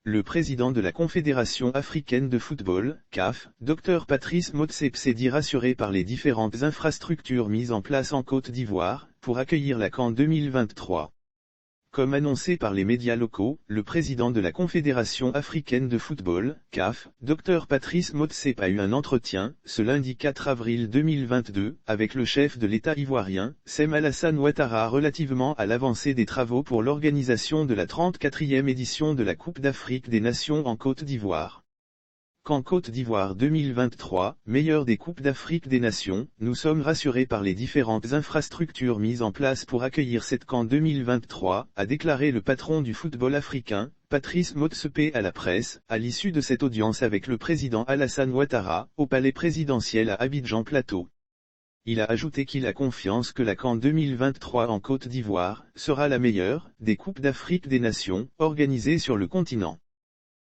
le président de la Confédération africaine de football, CAF, Dr Patrice Motsepe s'est dit rassuré par les différentes infrastructures mises en place en Côte d'Ivoire, pour accueillir la CAN 2023. Comme annoncé par les médias locaux, le président de la Confédération africaine de football, CAF, Dr Patrice Motsepe a eu un entretien, ce lundi 4 avril 2022, avec le chef de l'État ivoirien, Sem Alassane Ouattara relativement à l'avancée des travaux pour l'organisation de la 34e édition de la Coupe d'Afrique des Nations en Côte d'Ivoire. CAN Côte d'Ivoire 2023, meilleure des Coupes d'Afrique des Nations, nous sommes rassurés par les différentes infrastructures mises en place pour accueillir cette CAN 2023, a déclaré le patron du football africain, Patrice Motsepe à la presse, à l'issue de cette audience avec le président Alassane Ouattara, au palais présidentiel à Abidjan Plateau. Il a ajouté qu'il a confiance que la CAN 2023 en Côte d'Ivoire, sera la meilleure, des Coupes d'Afrique des Nations, organisées sur le continent.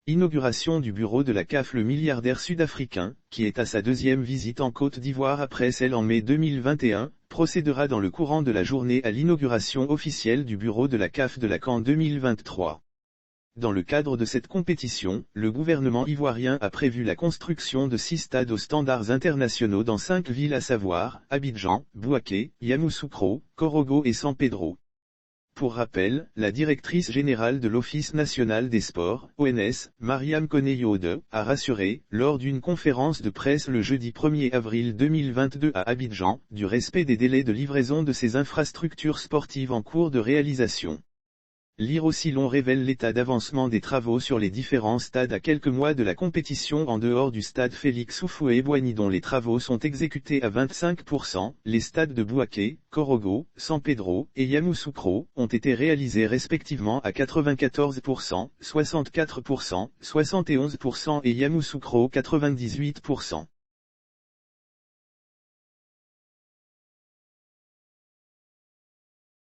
Inauguration du bureau de la CAF. Le milliardaire sud-africain, qui est à sa deuxième visite en Côte d'Ivoire après celle en mai 2021, procédera dans le courant de la journée à l'inauguration officielle du bureau de la CAF de la CAN 2023. Dans le cadre de cette compétition, le gouvernement ivoirien a prévu la construction de 6 stades aux standards internationaux dans 5 villes à savoir, Abidjan, Bouaké, Yamoussoukro, Korogo et San Pedro. Pour rappel, la directrice générale de l'Office national des sports, ONS, Mariam Koné-Yode, a rassuré, lors d'une conférence de presse le jeudi 1er avril 2022 à Abidjan, du respect des délais de livraison de ces infrastructures sportives en cours de réalisation. Lire aussi. L'on révèle l'état d'avancement des travaux sur les différents stades à quelques mois de la compétition en dehors du stade Félix Houphouët-Boigny dont les travaux sont exécutés à 25%, les stades de Bouaké, Korogo, San Pedro et Yamoussoukro ont été réalisés respectivement à 94%, 64%, 71% et Yamoussoukro 98%.